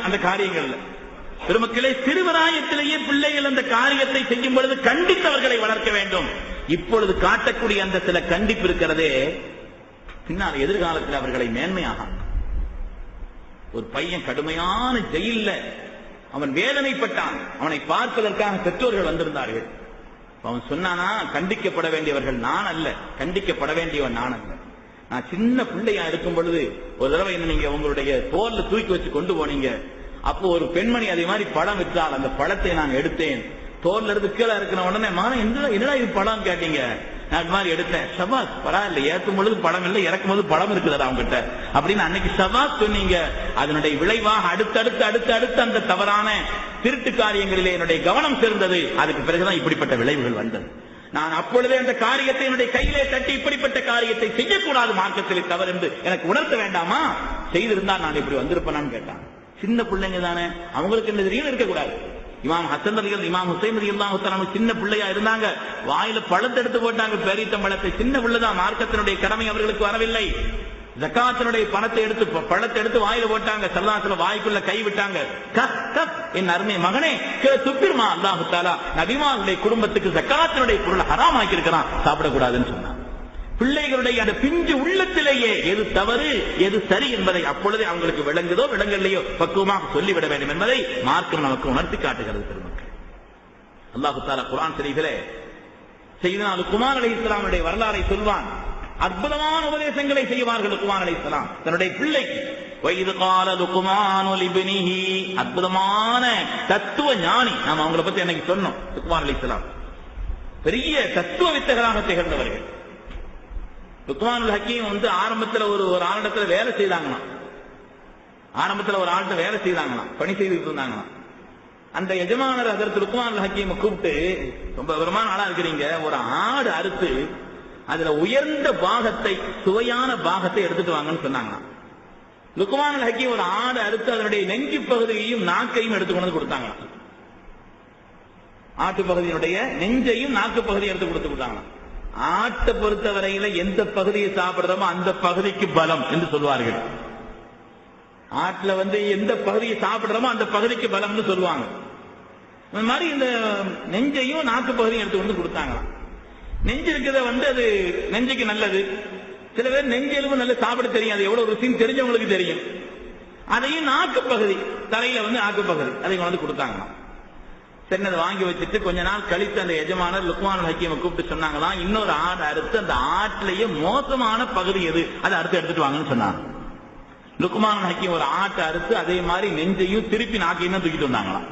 அந்த காரியங்கள்ல பெருமக்களே, சிறுவராயத்திலேயே பிள்ளைகள் அந்த காரியத்தை செய்யும் பொழுது கண்டித்தவர்களை வளர்க்க வேண்டும். இப்பொழுது காட்டக்கூடிய அந்த சில கண்டிப்பு இருக்கிறதே, பின்னால் எதிர்காலத்தில் அவர்களை மேன்மையாக. ஒரு பையன் கடுமையான ஜெயில்ல அவன் வேதனைப்பட்டான். அவனை பார்ப்பதற்காக பெற்றோர்கள் வந்திருந்தார்கள். அவன் சொன்னானா, கண்டிக்கப்பட வேண்டியவர்கள் நான் அல்ல, கண்டிக்கப்பட வேண்டியவன் நான் அல்ல. நான் சின்ன பிள்ளையா இருக்கும் பொழுது ஒரு தடவை என்ன நீங்க உங்களுடைய தோல்ல தூக்கி வச்சு கொண்டு போனீங்க. அப்போ ஒரு பெண்மணி அதே மாதிரி பழம் விற்றால் அந்த பழத்தை நான் எடுத்தேன். தோல்ல இருந்து கீழே இருக்கிற உடனே மகன் என்னடா இது பழம் கேட்டீங்க. நான் இது மாதிரி எடுத்தேன். ஷபாஸ், பரவாயில்ல, ஏற்றும் பொழுது பழம் இல்லை, இறக்கும் போது பழம் இருக்குதா அவங்ககிட்ட அப்படின்னு அன்னைக்கு ஷபாஸ் சொன்னீங்க. அதனுடைய விளைவாக அடுத்தடுத்து அந்த தவறான திருட்டு காரியங்களிலே என்னுடைய கவனம் சேர்ந்தது. அதுக்கு பிறகுதான் இப்படிப்பட்ட விளைவுகள் வந்தது. நான் அப்பொழுதே அந்த காரியத்தை என்னுடைய கையிலே தட்டி இப்படிப்பட்ட காரியத்தை செய்யக்கூடாது, மார்க்கத்திலே தவறு என்று எனக்கு உணர்த்த வேண்டாமா? செய்திருந்தால் நான் இப்படி வந்திருப்பேனான்னு கேட்டான். சின்ன பிள்ளைங்க தானே, அவங்களுக்கு என்ன தெரியும் இருக்கக்கூடாது. இமாம் ஹசன் ரலியல்லாஹு இமாம் ஹுசைன் ரலியல்லாஹு தஆலா சின்ன பிள்ளையா இருந்தாங்க, வாயில பழத்தை எடுத்து போட்டாங்க, பேரீத்தம்பழத்தை. சின்ன பிள்ளைதான், மார்க்கத்தினுடைய கடமை அவர்களுக்கு வரவில்லை. ஜகாத்தினுடைய பணத்தை எடுத்து பழத்தை எடுத்து வாயில போட்டாங்க. சல்லல்லாஹு வாய்க்குள்ள கை விட்டாங்க. என் அருமை மகனே, துப்பிருமா அல்லாஹு தஆலா நபிமாருடைய குடும்பத்துக்கு ஜகாத்தினுடைய பொருள் ஹராம் ஆக்கி இருக்கிறான், சாப்பிடக்கூடாதுன்னு சொன்னான். பிள்ளைகளுடைய அந்த பிஞ்சு உள்ளத்திலேயே எது தவறு எது சரி என்பதை அப்பொழுதே அவங்களுக்கு விளங்குதோ விளங்கலையோ பக்குவமாக சொல்லிவிட வேண்டும் என்பதை மார்க்கம் நமக்கு உணர்த்தி காட்டுகிறது. பெருமக்கள், அல்லாஹு தஆலா குர்ஆன் ஷரீஃபிலே சையதுனா லுக்மான் அலைஹிஸ்ஸலாமுடைய வரலாறை சொல்வான். அற்புதமான உபதேசங்களை செய்வார்கள் லுக்மான் அலைஹிஸ்ஸலாம் தன்னுடைய பிள்ளைக்கு. வைது கால லுக்மானு லிப்னிஹி, அற்புதமான தத்துவ ஞானி. நாம் அவங்களை பத்தி அன்னைக்கு சொன்னோம். லுக்மான் அலைஹிஸ்ஸலாம் பெரிய தத்துவ வித்தகராக திகழ்ந்தவர்கள். லுக்மானுல் ஹக்கீம் ஆரம்பத்தில் ஒரு ஆளிடத்துல வேலை செய்தாங்களாம். பணி செய்துட்டு இருந்தாங்களாம். அந்த எஜமானர் அதற்கு லுக்மானுல் ஹக்கீம் கூப்பிட்டு, ரொம்ப விவரமான ஆளா இருக்கிறீங்க, ஒரு ஆடு அறுத்து அதுல உயர்ந்த பாகத்தை, சுவையான பாகத்தை எடுத்துட்டு வாங்கன்னு சொன்னாங்களாம். லுக்மானுல் ஹக்கீம் ஒரு ஆடு அறுத்து அதனுடைய நெஞ்சு பகுதியையும் நாக்கையும் எடுத்து கொண்டு கொடுத்தாங்களாம். ஆட்டு பகுதியினுடைய நெஞ்சையும் நாக்கு பகுதியை எடுத்து கொடுத்தாங்களாம். ஆட்டை பொறுத்தவரையில எந்த பகுதியை சாப்பிடுறோமோ அந்த பகுதிக்கு பலம் என்று சொல்வார்கள். ஆட்டுல எந்த பகுதியை சாப்பிடுறோமோ அந்த பகுதிக்கு பலம்னு சொல்லுவாங்க. இந்த மாதிரி இந்த நெஞ்சையும் நாக்கு பகுதியும் எடுத்து கொண்டு கொடுத்தாங்களாம். நெஞ்சு இருக்கிறத அது நெஞ்சுக்கு நல்லது. சில பேர் நெஞ்செலும்பு நல்லா சாப்பிட தெரியும், அது எவ்வளவு ருசின்னு தெரிஞ்சவங்களுக்கு தெரியும். அதையும் நாக்கு பகுதி, தலையில நாக்கு பகுதி, அதை கொண்டு கொடுத்தாங்களாம். சரி, வாங்கி வச்சுட்டு கொஞ்ச நாள் கழித்து அந்த எஜமானர் லுக்மானுல் ஹக்கீமை கூப்பிட்டு சொன்னாங்களாம், இன்னொரு ஆடு அறுத்து அந்த ஆட்டிலேயே மோசமான பகுதி எது அதை எடுத்துட்டு வாங்கன்னு சொன்னாங்க. லுக்மானுல் ஹக்கீம் ஒரு ஆட்டை அறுத்து அதே மாதிரி நெஞ்சையும் திருப்பி நாக்கையும் தான் தூக்கிட்டு வந்தாங்களாம்.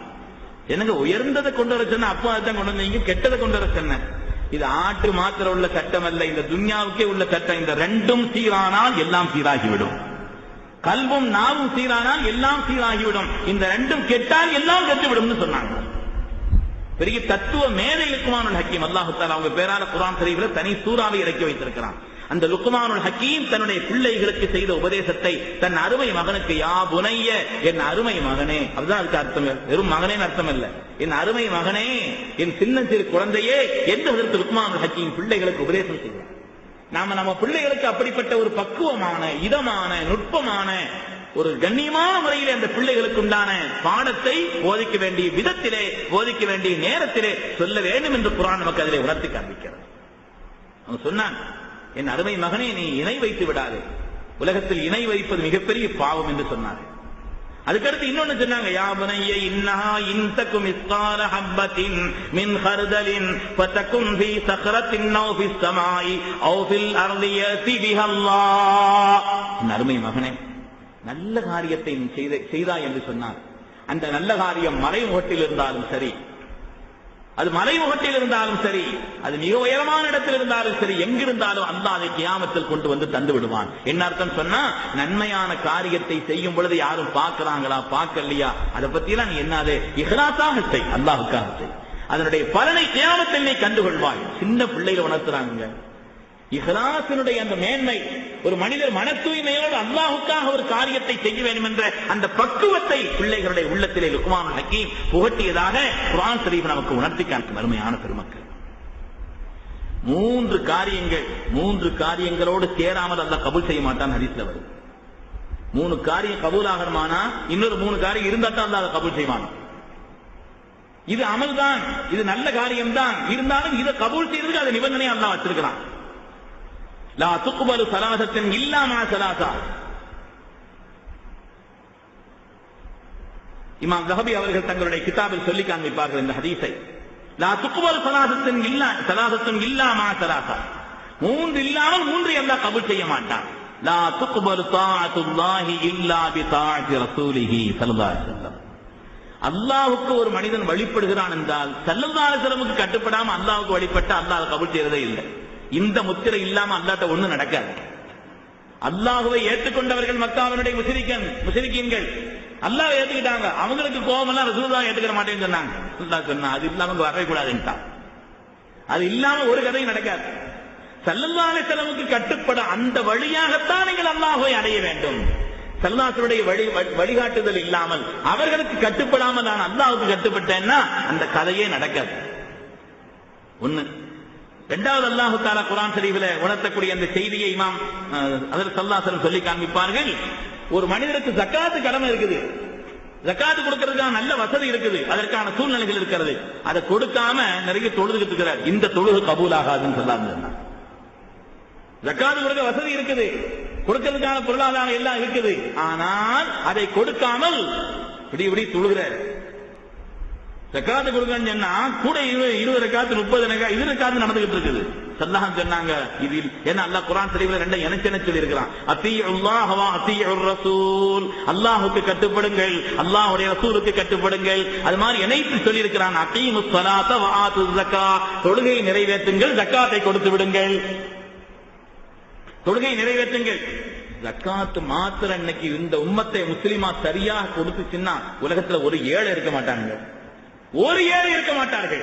எனக்கு உயர்ந்ததை கொண்டு வர சொன்ன, அப்போ அதான் கொண்டு வந்தீங்க, கெட்டதை கொண்டு வர சொன்ன. இது ஆட்டு மாத்திரம் உள்ள சட்டம் அல்ல, இந்த துன்யாவுக்கே உள்ள சட்டம். இந்த ரெண்டும் சீரானால் எல்லாம் சீராகிவிடும். கல்வும் நாவும் சீரானால் எல்லாம் சீராகிவிடும். இந்த ரெண்டும் கெட்டால் எல்லாம் கெட்டுவிடும் சொன்னாங்க. பெரிய தத்துவ மேதை லுக்மானுல் ஹக்கீம். அல்லாஹ் தஆலா அவங்க பேரால குர்ஆன் ஷரீஃபில தனி சூறாவை இறக்கி வைத்திருக்கிறான். அந்த லுக்மானுல் ஹக்கீம் தன்னுடைய பிள்ளைகளுக்கு செய்த உபதேசத்தை தன் அருமை மகனுக்கு, யா புனைய, என் அருமை மகனே, அதுதான் அதுக்கு அர்த்தம். வெறும் மகனேன்னு அர்த்தம் இல்ல, என் அருமை மகனே, என் சின்ன சிறு குழந்தையே என்று அதற்கு லுக்மானுல் ஹக்கீம் பிள்ளைகளுக்கு உபதேசம் செய்வார். நம்ம பிள்ளைகளுக்கு அப்படிப்பட்ட ஒரு பக்குவமான, இதமான, நுட்பமான, ஒரு கண்ணியமான முறையிலே அந்த பிள்ளைகளுக்கு உண்டான பாடத்தை போதிக்க வேண்டிய விதத்திலே, போதிக்க வேண்டிய நேரத்திலே சொல்ல வேண்டும் என்று குர்ஆன் நமக்கு அதிலே உணர்த்தி காண்பிக்கிறது. அவன் சொன்னான், என் அருமை மகனே, நீ இணை வைத்து விடாதே, உலகத்தில் இணை வைப்பது மிகப்பெரிய பாவம் என்று சொன்னார். அதுக்கடுத்து இன்னொன்னு சொன்னாங்க, யா புனைய இன்னஹா இன் தகும் மிஸ்கால ஹப்பத்தின் மின் ஹர்தலின் ஃபதகுன் ஃபீ ஸக்ரத்தின் அவ் ஃபிஸ் ஸமாஇ அவ் ஃபில் அர்தி யஸி பிஹல்லாஹ். என் அருமை மகனே, நல்ல காரியத்தை செய்தாய் என்று சொன்னார். அந்த நல்ல காரியம் மறைமுகத்தில் இருந்தாலும் சரி, அது மறைமுகத்தில் இருந்தாலும் சரி, அது மிக உயரமான இடத்தில் இருந்தாலும் சரி, எங்கிருந்தாலும் அல்லாஹ் அதை கியாமத்தில் கொண்டு வந்து தந்து விடுவான். என்ன அர்த்தம் சொன்னா, நன்மையான காரியத்தை செய்யும் பொழுது யாரும் பார்க்கிறாங்களா பார்க்கலையா அதை பத்தி எல்லாம் நீ என்னாது இஹ்லாஸாக செய், அல்லாஹ்வுக்காக செய், அதனுடைய பலனை கியாமத்தில் நீ கண்டுகொள்வாய். சின்ன பிள்ளைகள் உணர்த்துறாங்க இஹ்லாஸினுடைய அந்த மேன்மை. ஒரு மனிதர் மன தூய்மையோடு அல்லாஹ்வுக்காக ஒரு காரியத்தை செய்ய வேண்டும் என்ற அந்த பக்குவத்தை பிள்ளைகளுடைய உள்ளத்திலே லுக்மானுல் ஹக்கீம் புகட்டியதாக குர்ஆன் ஷரீஃப் நமக்கு உணர்த்தி காட்டும். அருமையான பெருமக்கள், மூன்று காரியங்களோடு சேராமல் அல்லாஹ் கபூல் செய்ய மாட்டான். ஹதீஸ்ல வருது, 3 காரியம் கபூல் ஆகணுமானா இன்னொரு 3 காரியம் இருந்தா தான் அதை கபூல் செய்வான். இது அமல் தான், இது நல்ல காரியம் தான், இருந்தாலும் இதை கபூல் செய்யறதுக்கு அதை நிபந்தனையா அல்லாஹ் வச்சிருக்கிறான். லா துக்பலு ஸலாஸத்தின் இல்லா மா ஸலாஸா. இமாம் ஸஹபி அவர்கள் தங்களுடைய கிதாபில் சொல்லி காண்பிப்பார்கள் இந்த ஹதீஸை. லா துக்பலு ஸலாஸத்தின் இல்லா மா ஸலாஸா. 3 இல்லாமல் 3 அல்லாஹ் கபூல் செய்ய மாட்டான். லா துக்பலு தாஅத்துல்லாஹி இல்லா பி தாஅத்தி ரசூலிஹி ஸல்லல்லாஹு அலைஹி வஸல்லம். அல்லாஹ்வுக்கு ஒரு மனிதன் வழிபடுகிறான் என்றால் ஸல்லல்லாஹு அலைஹி வஸல்லமுக்கு கட்டுப்படாம அல்லாஹ்வுக்கு வழிபட்ட அல்லாஹ் கபூல் செய்யறதே இல்லை. இந்த முத்திரை இல்லாம அல்லாஹ்ட்ட ஒண்ணும் நடக்காது. அல்லாஹ்வை ஏற்றுக்கொண்டவர்கள் மக்காவினுடைய முஸ்லிக்கீன்கள் அல்லாஹ்வை ஏத்துக்கிட்டாங்க. அவங்களுக்கு கோபம் எல்லாம் ரசூலுல்லாஹ் ஏத்துக்கிற மாட்டேன்னு சொன்னாங்க. அல்லாஹ் சொன்னா அது இல்லாம வரவே கூடாதுன்னுட்டான். அது இல்லாம ஒரு கதையும் நடக்காது. ஸல்லல்லாஹு அலைஹி வஸல்லமுக்கு கட்டுப்பட அந்த வழியாகத்தான் நீங்கள் அல்லாஹ்வை அடைய வேண்டும். ஸல்லல்லாஹுடைய வழிகாட்டுதல் இல்லாமல் அவர்களுக்கு கட்டுப்படாமல் நான் அல்லாஹ்வுக்கு கட்டுப்பட்டேன்னா அந்த கதையே நடக்காது. ஒண்ணு. இரண்டாவது அல்லாஹ் தஆலா குர்ஆன் ஷரீஃபில உணர்த்தக்கூடிய அந்த செய்தியை இமாம் ஹஜ்ரத் ஸல்லல்லாஹு அலைஹி வஸல்லம் சொல்லி காண்பிப்பார்கள். ஒரு மனிதருக்கு ஜகாத் கடமை இருக்குது, ஜகாத் கொடுக்கிறதுக்கான நல்ல வசதி இருக்குது, அதற்கான சூழ்நிலைகள் இருக்கிறது. அதை கொடுக்காம நிறைய தொழுதுகிட்டு இருக்கிறார். இந்த தொழுகை கபூல் ஆகாதுன்னு சொல்லாம. ஜகாத் கொடுக்க வசதி இருக்குது, கொடுக்கிறதுக்கான பொருளாதாரம் எல்லாம் இருக்குது, ஆனால் அதை கொடுக்காமல் இப்படி தொழுகிறார். ஜகாத் கொடுக்கன்னு சொன்னா கூட 20 ரக்காத் 30 ரக்காத் 20 ரக்காத் நடந்துகிட்டு இருக்குது. ஸல்லல்லாஹு சொன்னாங்க இதில் என்ன அல்லாஹ் குர்ஆன் ஷரீஃபில் ரெண்டை இணைச்சென சொல்லி இருக்கிறான். அத்தீஉல்லாஹ் வ அத்தீஉர் ரசூல். அல்லாஹ்வுக்கு கட்டுப்படுங்கள், அல்லாஹ்வுடைய ரசூலுக்கு கட்டுப்படுங்கள். அது மாதிரி இணைத்து சொல்லி இருக்கிறான். அகீமுஸ் ஸலாத வ ஆத்துஸ் ஸகாத். தொழுகையை நிறைவேற்றுங்கள், ஜகாத்தை கொடுத்து விடுங்கள். தொழுகை நிறைவேற்றுங்கள். ஜக்காத் மாத்திர இன்னைக்கு இந்த உம்மத்தை முஸ்லிமா சரியாக கொடுத்துச்சுன்னா உலகத்துல ஒரு ஏழை இருக்க மாட்டாங்க, ஒரு ஏழை இருக்க மாட்டார்கள்.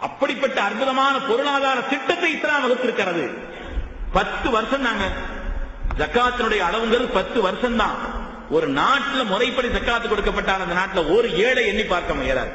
அப்படிப்பட்ட அற்புதமான பொருளாதார திட்டத்தை இஸ்லாம் வகுத்திருக்கிறது. 10 வருஷம் நாங்க ஜக்காத்தினுடைய அளவுங்கிறது 10 வருஷம் தான். ஒரு நாட்டில் முறைப்படி ஜக்காத்து கொடுக்கப்பட்டால் அந்த நாட்டில் ஒரு ஏழை எண்ணி பார்க்க முடியாது.